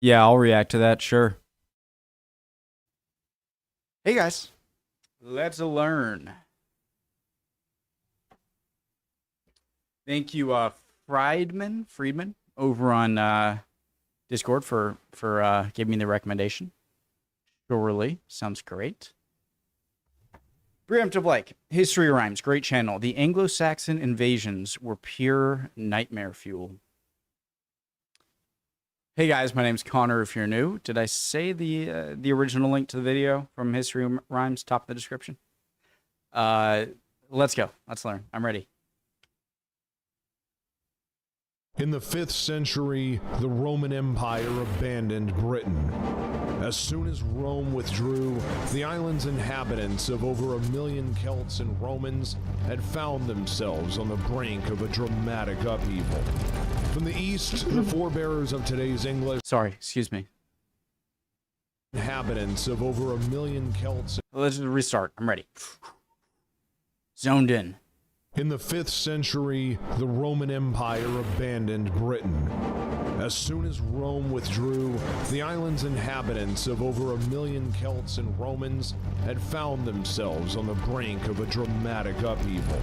Yeah, I'll react to that, sure. Hey guys, let's learn. Thank you, Friedman, over on Discord for giving me the recommendation. Surely sounds great. Preemptive like History Rhymes, great channel. The Anglo-Saxon invasions were pure nightmare fuel. Hey guys, my name's Connor. If you're new, did I say the original link to the video from History Rhymes top of the description? Let's go. Let's learn. I'm ready. In the 5th century, the Roman Empire abandoned Britain. As soon as Rome withdrew, the island's inhabitants of over 1 million Celts and Romans had found themselves on the brink of a dramatic upheaval. From the east, the forebearers of today's English... Sorry, excuse me. Inhabitants of over 1 million Celts... Let's restart. I'm ready. Zoned in. In the 5th century, the Roman Empire abandoned Britain. As soon as Rome withdrew, the island's inhabitants of over 1 million Celts and Romans had found themselves on the brink of a dramatic upheaval.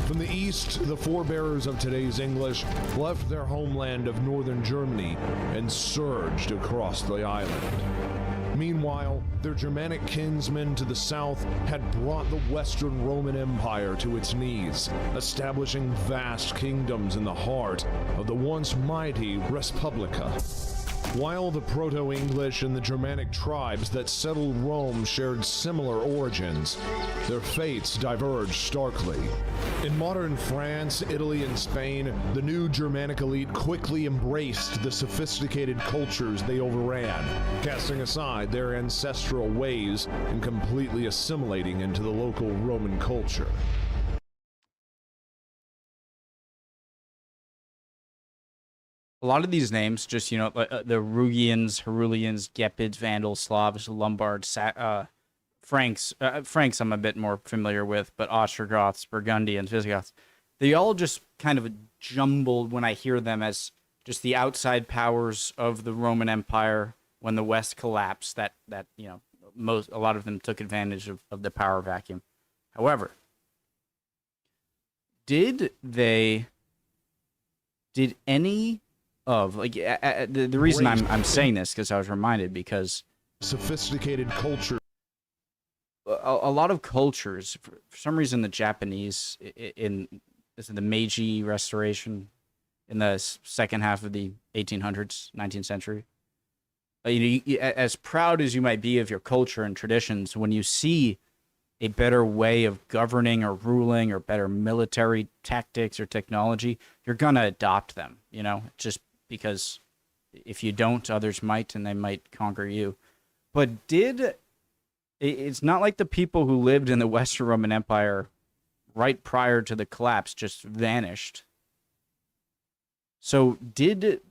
From the east, the forebearers of today's English left their homeland of northern Germany and surged across the island. Meanwhile, their Germanic kinsmen to the south had brought the Western Roman Empire to its knees, establishing vast kingdoms in the heart of the once mighty Respublica. While the Proto-English and the Germanic tribes that settled Rome shared similar origins, their fates diverged starkly. In modern France, Italy, and Spain, the new Germanic elite quickly embraced the sophisticated cultures they overran, casting aside their ancestral ways and completely assimilating into the local Roman culture. A lot of these names, just, you know, the Rugians, Herulians, Gepids, Vandals, Slavs, Lombards, Franks. Franks I'm a bit more familiar with, but Ostrogoths, Burgundians, Visigoths, they all just kind of jumbled when I hear them as just the outside powers of the Roman Empire when the West collapsed. That you know, a lot of them took advantage of the power vacuum. However, did any of, like, the reason I'm saying this, because I was reminded, because sophisticated culture, a lot of cultures, for some reason, the Japanese in the Meiji Restoration in the second half of the 1800s, 19th century, you know, as proud as you might be of your culture and traditions, when you see a better way of governing or ruling or better military tactics or technology, you're gonna adopt them, you know, just because if you don't, others might, and they might conquer you. But it's not like the people who lived in the Western Roman Empire right prior to the collapse just vanished. So did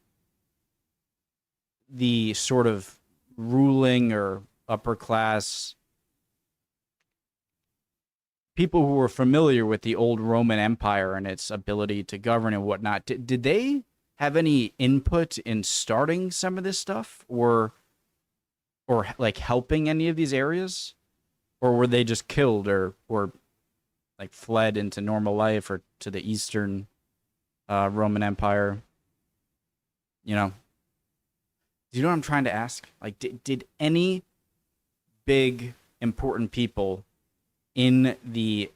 the sort of ruling or upper class people who were familiar with the old Roman Empire and its ability to govern and whatnot, did they have any input in starting some of this stuff, or like helping any of these areas, or were they just killed or like fled into normal life or to the Eastern Roman Empire? You know, do you know what I'm trying to ask? Like, did any big important people in the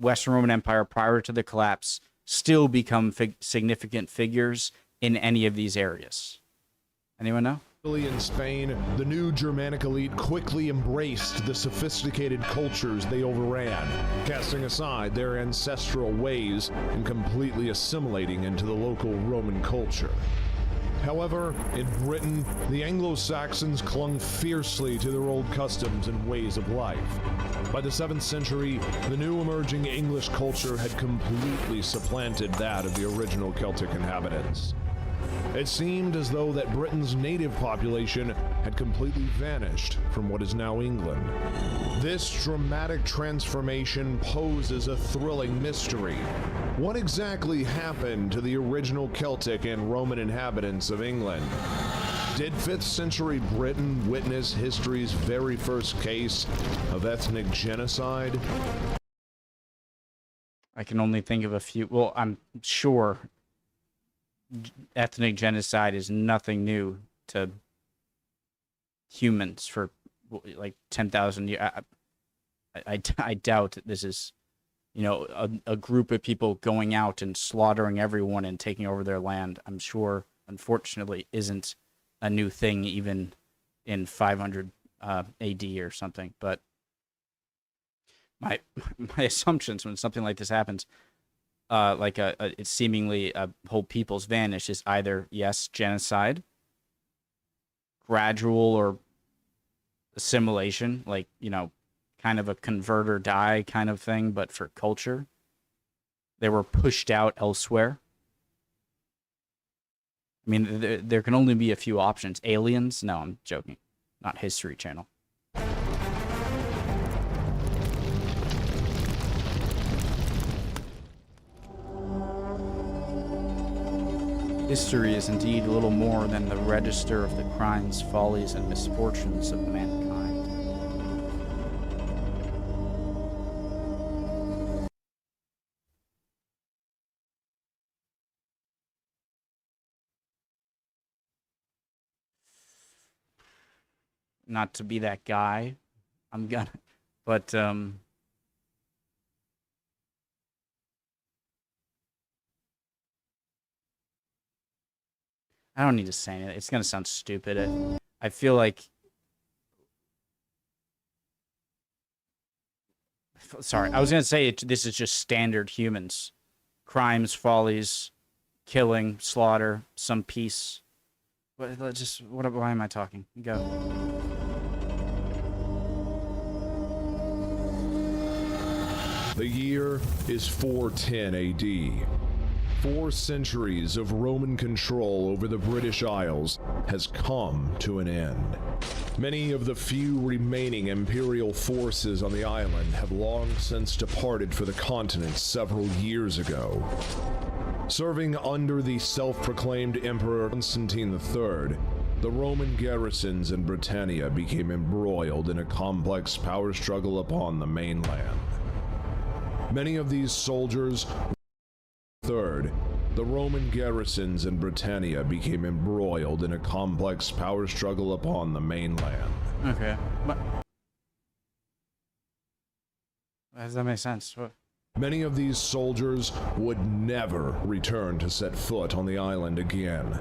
Western Roman Empire prior to the collapse still become significant figures in any of these areas? Anyone know? Italy and Spain, the new Germanic elite quickly embraced the sophisticated cultures they overran, casting aside their ancestral ways and completely assimilating into the local Roman culture. However, in Britain, the Anglo-Saxons clung fiercely to their old customs and ways of life. By the 7th century, the new emerging English culture had completely supplanted that of the original Celtic inhabitants. It seemed as though that Britain's native population had completely vanished from what is now England. This dramatic transformation poses a thrilling mystery. What exactly happened to the original Celtic and Roman inhabitants of England? Did 5th century Britain witness history's very first case of ethnic genocide? I can only think of a few. Well, I'm sure ethnic genocide is nothing new to humans for like 10,000 years. I doubt that this is, you know, a group of people going out and slaughtering everyone and taking over their land. I'm sure, unfortunately, isn't a new thing even in 500 AD or something. But my assumptions when something like this happens, like it's seemingly a whole people's vanish, is either yes, genocide, gradual or assimilation, like, you know, kind of a convert or die kind of thing, but for culture. They were pushed out elsewhere. I mean, there can only be a few options. Aliens? No, I'm joking. Not History Channel. History is indeed a little more than the register of the crimes, follies, and misfortunes of mankind. Not to be that guy, but I don't need to say anything. It's gonna sound stupid. I feel like, sorry, I was gonna say this is just standard humans, crimes, follies, killing, slaughter, some peace. Why am I talking? Go. The year is 410 AD. 4 centuries of Roman control over the British Isles has come to an end. Many of the few remaining imperial forces on the island have long since departed for the continent several years ago. Serving under the self-proclaimed Emperor Constantine III, the Roman garrisons in Britannia became embroiled in a complex power struggle upon the mainland. Many of these soldiers the Roman garrisons in Britannia became embroiled in a complex power struggle upon the mainland. Okay. But does that make sense? What? Many of these soldiers would never return to set foot on the island again.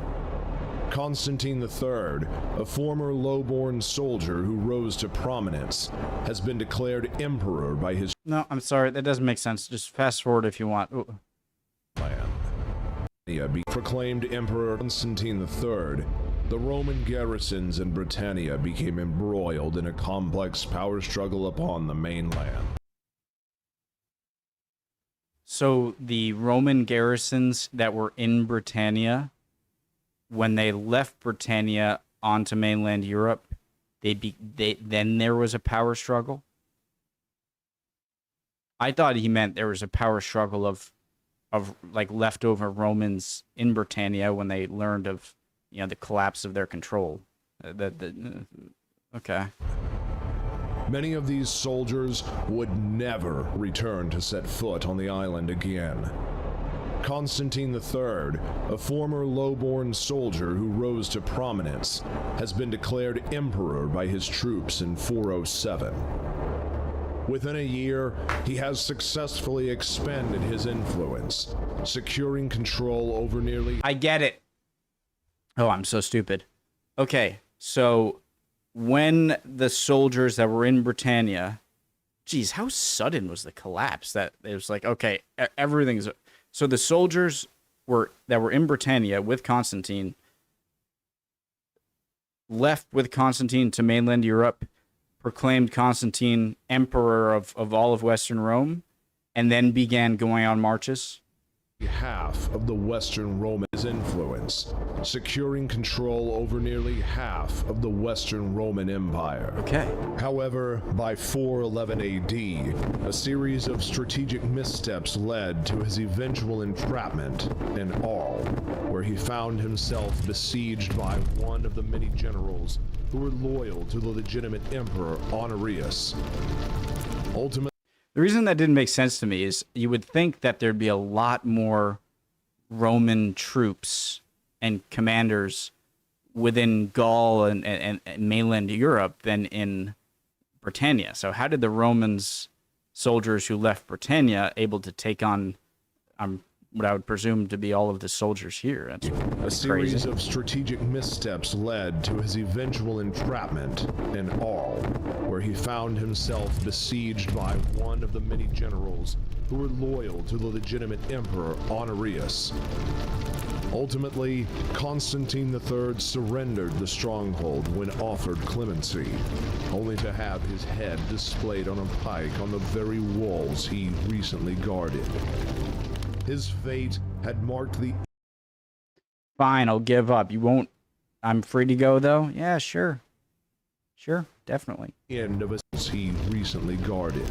Constantine III, a former low-born soldier who rose to prominence, has been declared emperor by his... No, I'm sorry, that doesn't make sense. Just fast forward if you want. Ooh. Proclaimed Emperor Constantine III, the Roman garrisons in Britannia became embroiled in a complex power struggle upon the mainland. So the Roman garrisons that were in Britannia, when they left Britannia onto mainland Europe, then there was a power struggle? I thought he meant there was a power struggle of like leftover Romans in Britannia when they learned of, you know, the collapse of their control. Okay. Many of these soldiers would never return to set foot on the island again. Constantine III, a former low-born soldier who rose to prominence, has been declared emperor by his troops in 407. Within a year, he has successfully expanded his influence, securing control over nearly... I get it. Oh, I'm so stupid. Okay, so when the soldiers that were in Britannia... Geez, how sudden was the collapse? That it was like, okay, everything's... So the soldiers that were in Britannia with Constantine left with Constantine to mainland Europe, proclaimed Constantine emperor of all of Western Rome, and then began going on marches. half of the Western Roman's influence, securing control over nearly half of the Western Roman Empire. Okay. However, by 411 AD, a series of strategic missteps led to his eventual entrapment in Arles, where he found himself besieged by one of the many generals who were loyal to the legitimate emperor Honorius. Ultimately, The reason that didn't make sense to me is you would think that there'd be a lot more Roman troops and commanders within Gaul and mainland Europe than in Britannia. So how did the Romans soldiers who left Britannia able to take on what I would presume to be all of the soldiers here? That's a series crazy. of strategic missteps led to his eventual entrapment in Arles, where he found himself besieged by one of the many generals who were loyal to the legitimate emperor Honorius. Ultimately, Constantine III surrendered the stronghold when offered clemency, only to have his head displayed on a pike on the very walls he recently guarded. His fate had marked the Fine, I'll give up. You won't. I'm free to go though. Yeah, sure. Sure, definitely. end of a he recently guarded.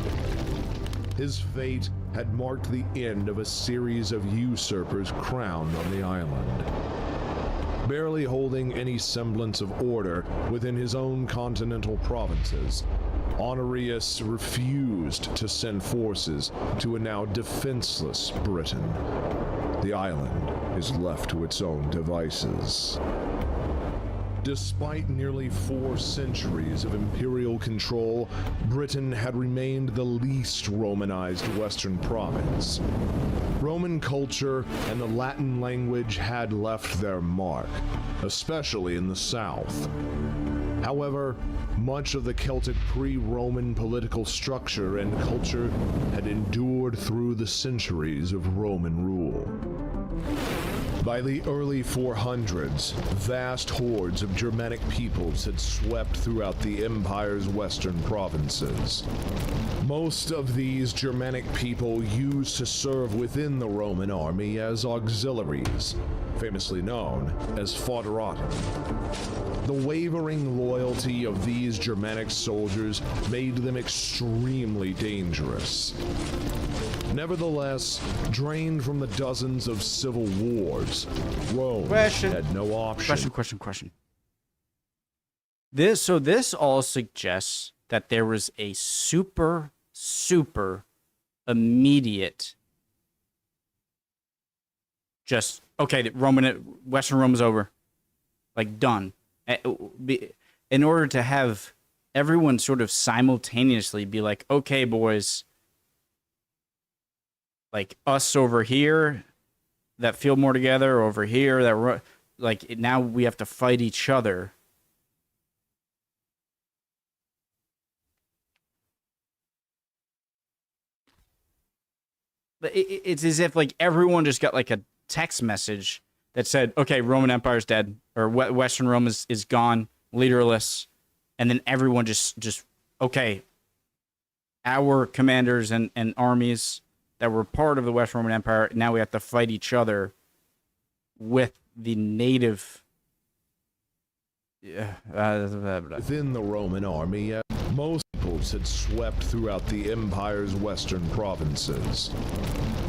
His fate had marked the end of a series of usurpers crowned on the island. Barely holding any semblance of order within his own continental provinces, Honorius refused to send forces to a now defenseless Britain. The island is left to its own devices. Despite nearly 4 centuries of imperial control, Britain had remained the least Romanized Western province. Roman culture and the Latin language had left their mark, especially in the south. However, much of the Celtic pre-Roman political structure and culture had endured through the centuries of Roman rule. By the early 400s, vast hordes of Germanic peoples had swept throughout the empire's western provinces. Most of these Germanic people used to serve within the Roman army as auxiliaries, famously known as foederati. The wavering loyalty of these Germanic soldiers made them extremely dangerous. Nevertheless, drained from the dozens of civil wars, Rome had no option. Question. This all suggests that there was a super immediate just okay, Western Rome is over. Like done. In order to have everyone sort of simultaneously be like, okay, boys, like us over here that feel more together, over here that like now we have to fight each other. It's as if like everyone just got like a text message that said, okay, Roman Empire's dead, or Western Rome is gone, leaderless, and then everyone just okay, our commanders and armies that were part of the Western Roman Empire, now we have to fight each other with the native within the Roman army. Most peoples had swept throughout the empire's western provinces.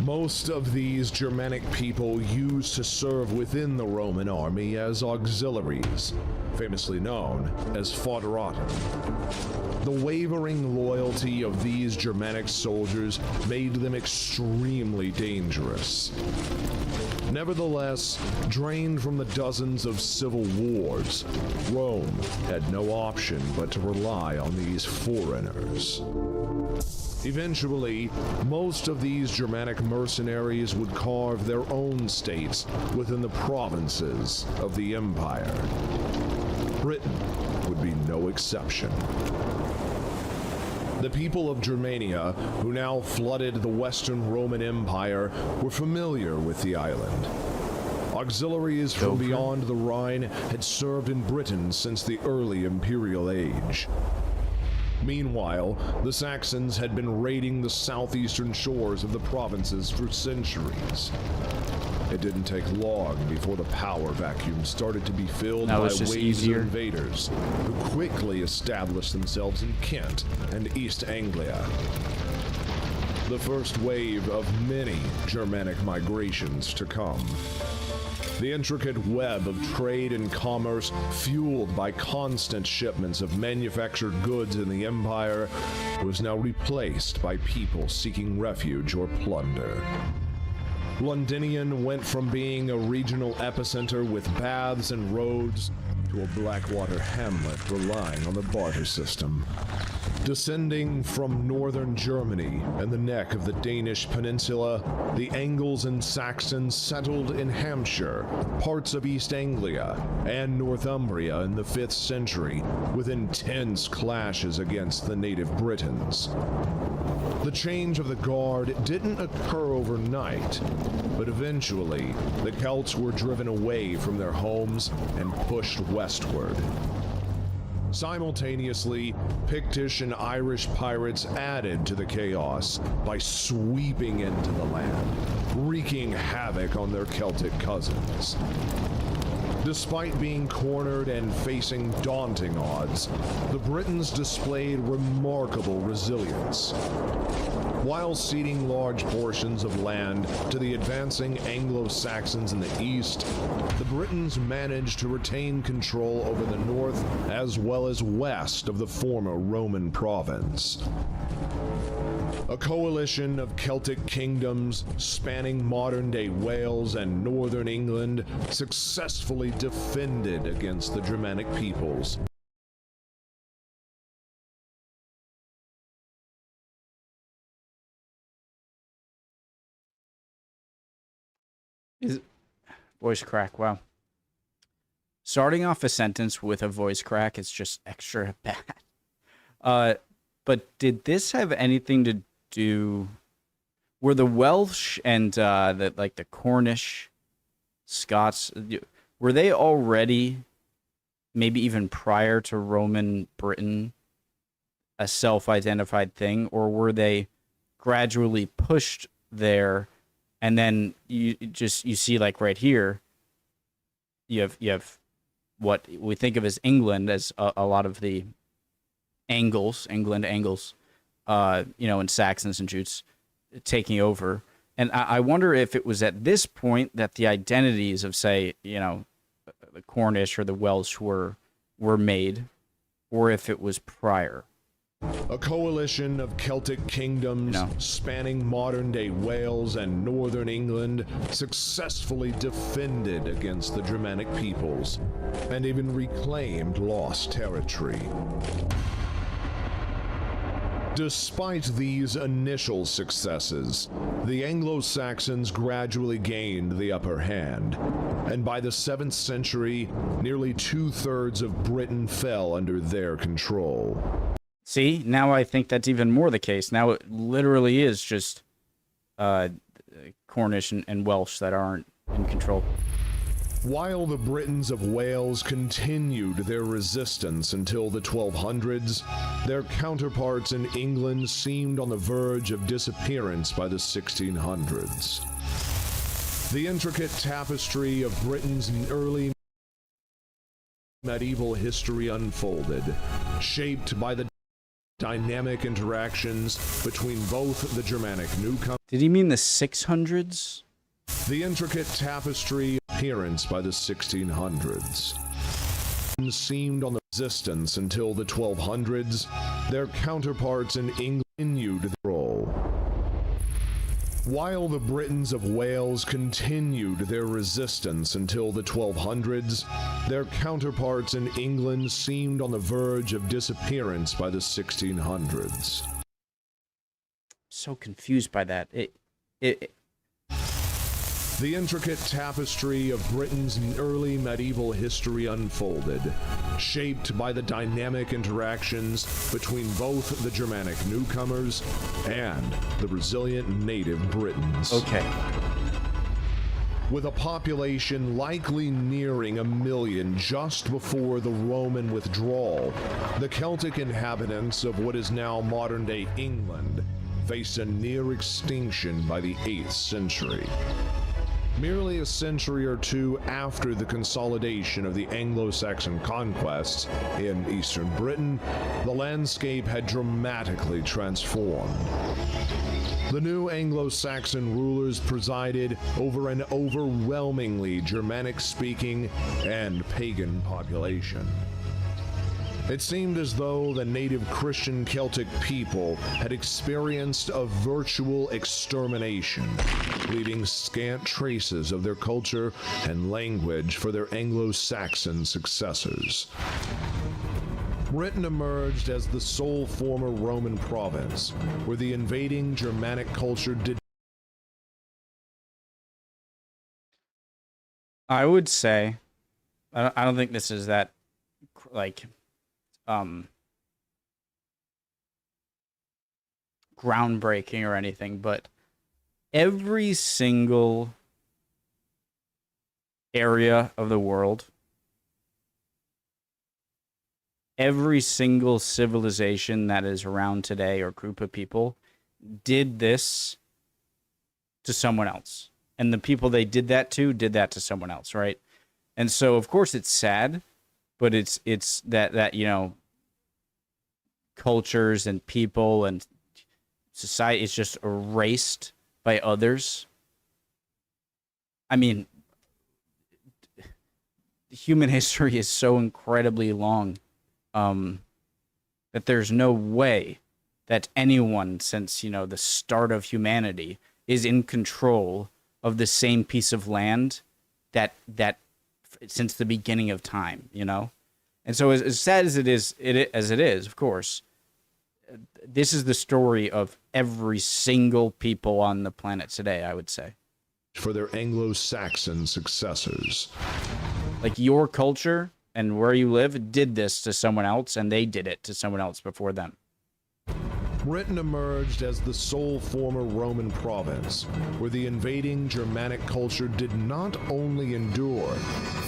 Most of these Germanic people used to serve within the Roman army as auxiliaries, famously known as foederati. The wavering loyalty of these Germanic soldiers made them extremely dangerous. Nevertheless, drained from the dozens of civil wars, Rome had no option but to rely on these foreigners. Eventually, most of these Germanic mercenaries would carve their own states within the provinces of the empire. Britain would be no exception. The people of Germania, who now flooded the Western Roman Empire, were familiar with the island. Auxiliaries from beyond the Rhine had served in Britain since the early imperial age. Meanwhile, the Saxons had been raiding the southeastern shores of the provinces for centuries. It didn't take long before the power vacuum started to be filled by waves of invaders, who quickly established themselves in Kent and East Anglia. The first wave of many Germanic migrations to come. The intricate web of trade and commerce, fueled by constant shipments of manufactured goods in the empire, was now replaced by people seeking refuge or plunder. Londinium went from being a regional epicenter with baths and roads to a Blackwater hamlet relying on the barter system. Descending from northern Germany and the neck of the Danish peninsula, the Angles and Saxons settled in Hampshire, parts of East Anglia, and Northumbria in the 5th century, with intense clashes against the native Britons. The change of the guard didn't occur overnight, but eventually, the Celts were driven away from their homes and pushed westward. Simultaneously, Pictish and Irish pirates added to the chaos by sweeping into the land, wreaking havoc on their Celtic cousins. Despite being cornered and facing daunting odds, the Britons displayed remarkable resilience. While ceding large portions of land to the advancing Anglo-Saxons in the east, the Britons managed to retain control over the north as well as west of the former Roman province. A coalition of Celtic kingdoms spanning modern-day Wales and northern England successfully defended against the Germanic peoples. Voice crack, wow. Starting off a sentence with a voice crack is just extra bad. But did this have anything to do... Were the Welsh and the Cornish, Scots, were they already, maybe even prior to Roman Britain, a self-identified thing? Or were they gradually pushed there? And then you see, like, right here, you have what we think of as England, as a lot of the Angles, and Saxons and Jutes taking over. And I wonder if it was at this point that the identities of, say, the Cornish or the Welsh were made, or if it was prior. A coalition of Celtic kingdoms spanning modern-day Wales and northern England successfully defended against the Germanic peoples and even reclaimed lost territory. Despite these initial successes, the Anglo-Saxons gradually gained the upper hand, and by the 7th century, nearly 2/3 of Britain fell under their control. See, now I think that's even more the case. Now it literally is just Cornish and Welsh that aren't in control. While the Britons of Wales continued their resistance until the 1200s, their counterparts in England seemed on the verge of disappearance by the 1600s. The intricate tapestry of Britain's early medieval history unfolded, shaped by the dynamic interactions between both the Germanic newcomers. Did he mean the 600s? The intricate tapestry appearance by the 1600s. Seemed on the resistance until the 1200s, their counterparts in England continued their role. While the Britons of Wales continued their resistance until the 1200s, their counterparts in England seemed on the verge of disappearance by the 1600s. So confused by that. The intricate tapestry of Britain's early medieval history unfolded, shaped by the dynamic interactions between both the Germanic newcomers and the resilient native Britons. Okay. with a population likely nearing 1 million just before the Roman withdrawal. The Celtic inhabitants of what is now modern-day England faced a near extinction by the 8th century. Merely a century or two after the consolidation of the Anglo-Saxon conquests in eastern Britain, the landscape had dramatically transformed. The new Anglo-Saxon rulers presided over an overwhelmingly Germanic-speaking and pagan population. It seemed as though the native Christian Celtic people had experienced a virtual extermination, leaving scant traces of their culture and language for their Anglo-Saxon successors. Britain emerged as the sole former Roman province, where the invading Germanic culture did. I would say, I don't think this is that, groundbreaking or anything, but every single area of the world, every single civilization that is around today or group of people did this to someone else. And the people they did that to someone else, right? And so, of course, it's sad, but it's that you know, cultures and people and society is just erased by others. I mean, human history is so incredibly long that there's no way that anyone since, you know, the start of humanity is in control of the same piece of land that since the beginning of time, you know? And so as sad as it is, of course, this is the story of every single people on the planet today, I would say. For their Anglo-Saxon successors. Like your culture and where you live did this to someone else, and they did it to someone else before them. Britain emerged as the sole former Roman province, where the invading Germanic culture did not only endure,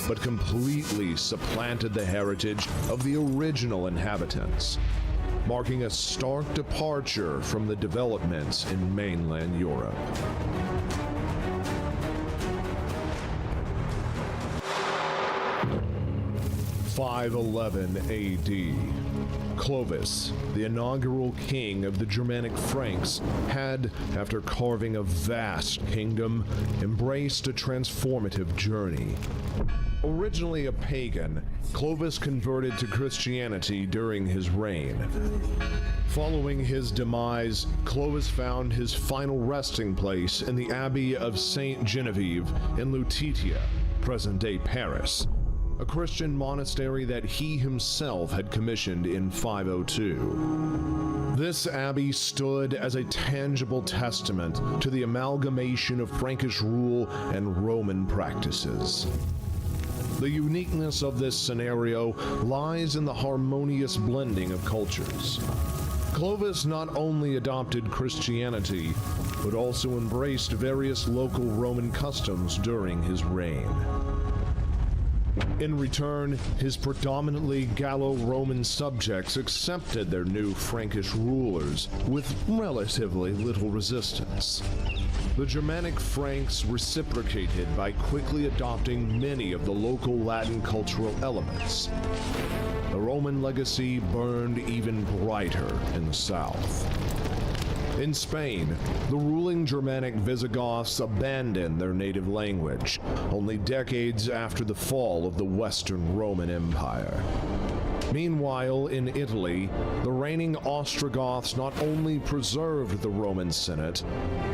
but completely supplanted the heritage of the original inhabitants, marking a stark departure from the developments in mainland Europe. (511 A.D.) Clovis, the inaugural king of the Germanic Franks, had, after carving a vast kingdom, embraced a transformative journey. Originally a pagan, Clovis converted to Christianity during his reign. Following his demise, Clovis found his final resting place in the Abbey of Saint Genevieve in Lutetia, present-day Paris, a Christian monastery that he himself had commissioned in 502. This abbey stood as a tangible testament to the amalgamation of Frankish rule and Roman practices. The uniqueness of this scenario lies in the harmonious blending of cultures. Clovis not only adopted Christianity, but also embraced various local Roman customs during his reign. In return, his predominantly Gallo-Roman subjects accepted their new Frankish rulers with relatively little resistance. The Germanic Franks reciprocated by quickly adopting many of the local Latin cultural elements. The Roman legacy burned even brighter in the south. In Spain, the ruling Germanic Visigoths abandoned their native language, only decades after the fall of the Western Roman Empire. Meanwhile, in Italy, the reigning Ostrogoths not only preserved the Roman Senate,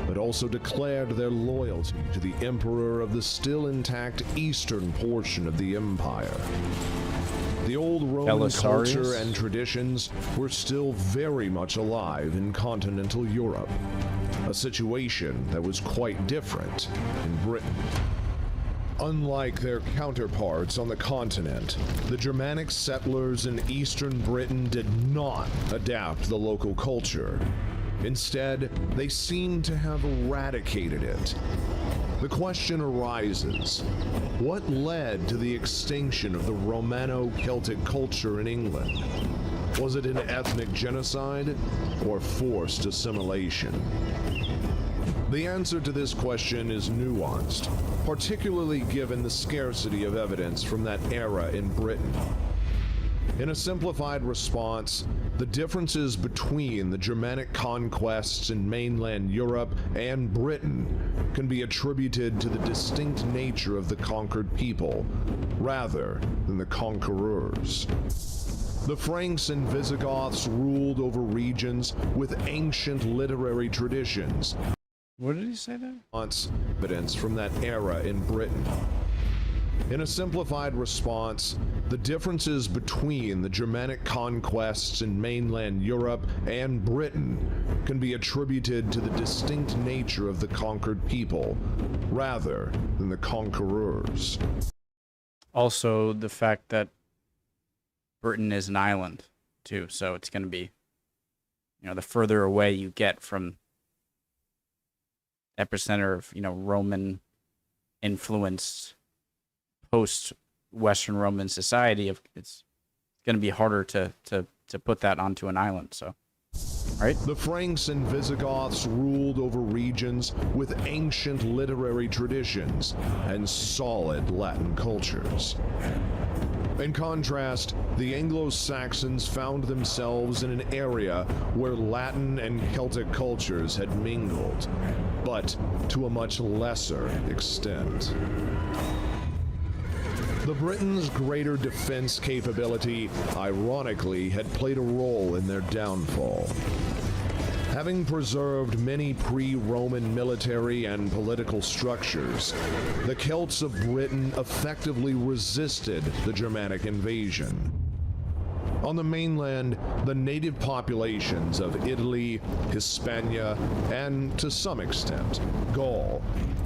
but also declared their loyalty to the emperor of the still intact eastern portion of the empire. The old Roman culture and traditions were still very much alive in continental Europe, a situation that was quite different in Britain. Unlike their counterparts on the continent, the Germanic settlers in eastern Britain did not adapt the local culture. Instead, they seemed to have eradicated it. The question arises, what led to the extinction of the Romano-Celtic culture in England? Was it an ethnic genocide or forced assimilation? The answer to this question is nuanced, particularly given the scarcity of evidence from that era in Britain. In a simplified response, the differences between the Germanic conquests in mainland Europe and Britain can be attributed to the distinct nature of the conquered people, rather than the conquerors. The Franks and Visigoths ruled over regions with ancient literary traditions. What did he say there? Evidence from that era in Britain. In a simplified response, the differences between the Germanic conquests in mainland Europe and Britain can be attributed to the distinct nature of the conquered people, rather than the conquerors. Also, the fact that Britain is an island, too, so it's going to be, the further away you get from epicenter of, Roman influenced post-Western Roman society, it's going to be harder to put that onto an island, so, right? The Franks and Visigoths ruled over regions with ancient literary traditions and solid Latin cultures. In contrast, the Anglo-Saxons found themselves in an area where Latin and Celtic cultures had mingled, but to a much lesser extent. The Britons' greater defense capability, ironically, had played a role in their downfall. Having preserved many pre-Roman military and political structures, the Celts of Britain effectively resisted the Germanic invasion. On the mainland, the native populations of Italy, Hispania, and to some extent, Gaul,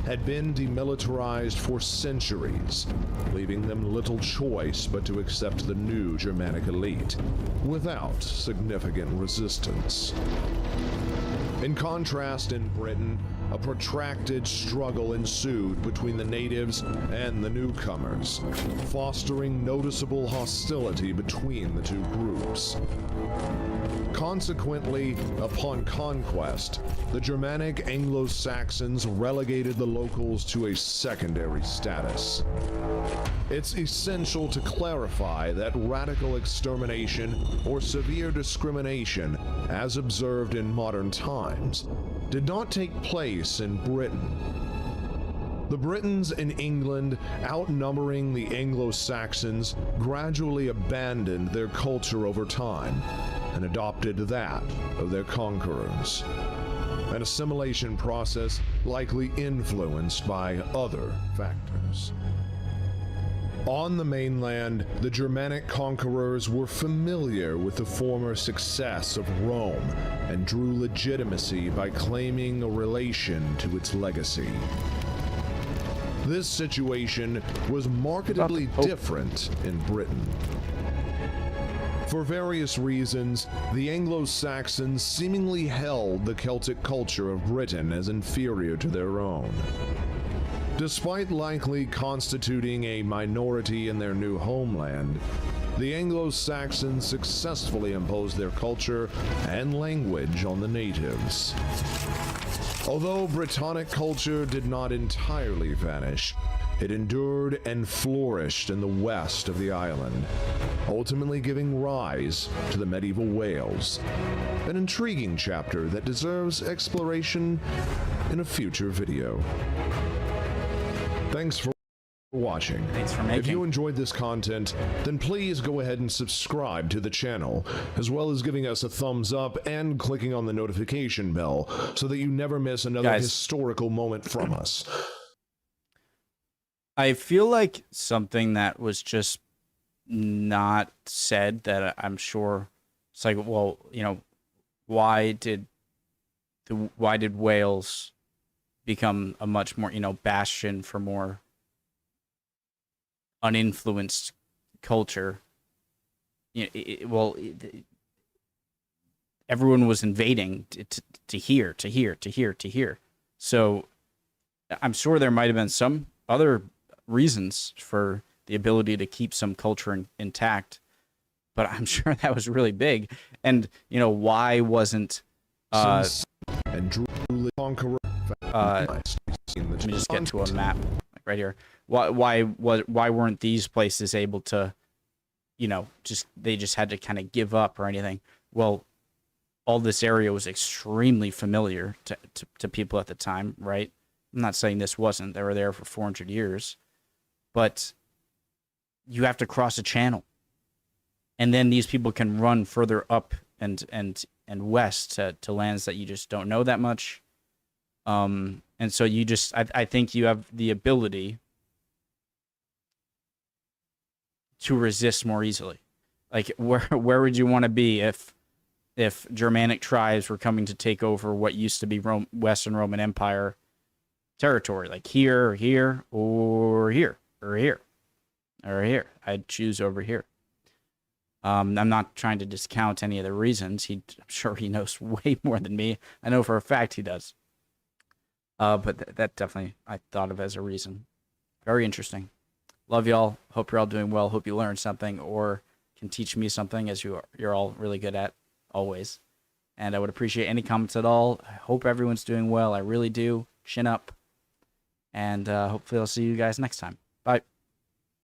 had been demilitarized for centuries, leaving them little choice but to accept the new Germanic elite, without significant resistance. In contrast, in Britain, a protracted struggle ensued between the natives and the newcomers, fostering noticeable hostility between the two groups. Consequently, upon conquest, the Germanic Anglo-Saxons relegated the locals to a secondary status. It's essential to clarify that radical extermination or severe discrimination, as observed in modern times, did not take place in Britain. The Britons in England, outnumbering the Anglo-Saxons, gradually abandoned their culture over time and adopted that of their conquerors, an assimilation process likely influenced by other factors. On the mainland, the Germanic conquerors were familiar with the former success of Rome and drew legitimacy by claiming a relation to its legacy. This situation was markedly different in Britain. For various reasons, the Anglo-Saxons seemingly held the Celtic culture of Britain as inferior to their own. Despite likely constituting a minority in their new homeland, the Anglo-Saxons successfully imposed their culture and language on the natives. Although Brittonic culture did not entirely vanish, it endured and flourished in the west of the island, ultimately giving rise to the medieval Wales, an intriguing chapter that deserves exploration in a future video. Thanks for watching. Thanks for making. If you enjoyed this content, then please go ahead and subscribe to the channel, as well as giving us a thumbs up and clicking on the notification bell so that you never miss another historical moment from us. I feel like something that was just not said that I'm sure it's like, well, why did Wales become a much more, bastion for more uninfluenced culture? Everyone was invading to here. So I'm sure there might have been some other reasons for the ability to keep some culture intact, but I'm sure that was really big. And why wasn't and Drew Conqueror. let me just get to a map like right here. Why weren't these places able to, they just had to kind of give up or anything? Well, all this area was extremely familiar to people at the time, right? I'm not saying this wasn't. They were there for 400 years, but you have to cross a channel, and then these people can run further up and west to lands that you just don't know that much. And so I think you have the ability to resist more easily. Like where would you want to be if Germanic tribes were coming to take over what used to be Western Roman Empire territory, like here, or here, or here, or here, or here? I'd choose over here. I'm not trying to discount any of the reasons. I'm sure he knows way more than me. I know for a fact he does. But that definitely I thought of as a reason. Very interesting. Love y'all. Hope you're all doing well. Hope you learned something or can teach me something, as you're all really good at always. And I would appreciate any comments at all. I hope everyone's doing well. I really do. Chin up. And hopefully I'll see you guys next time.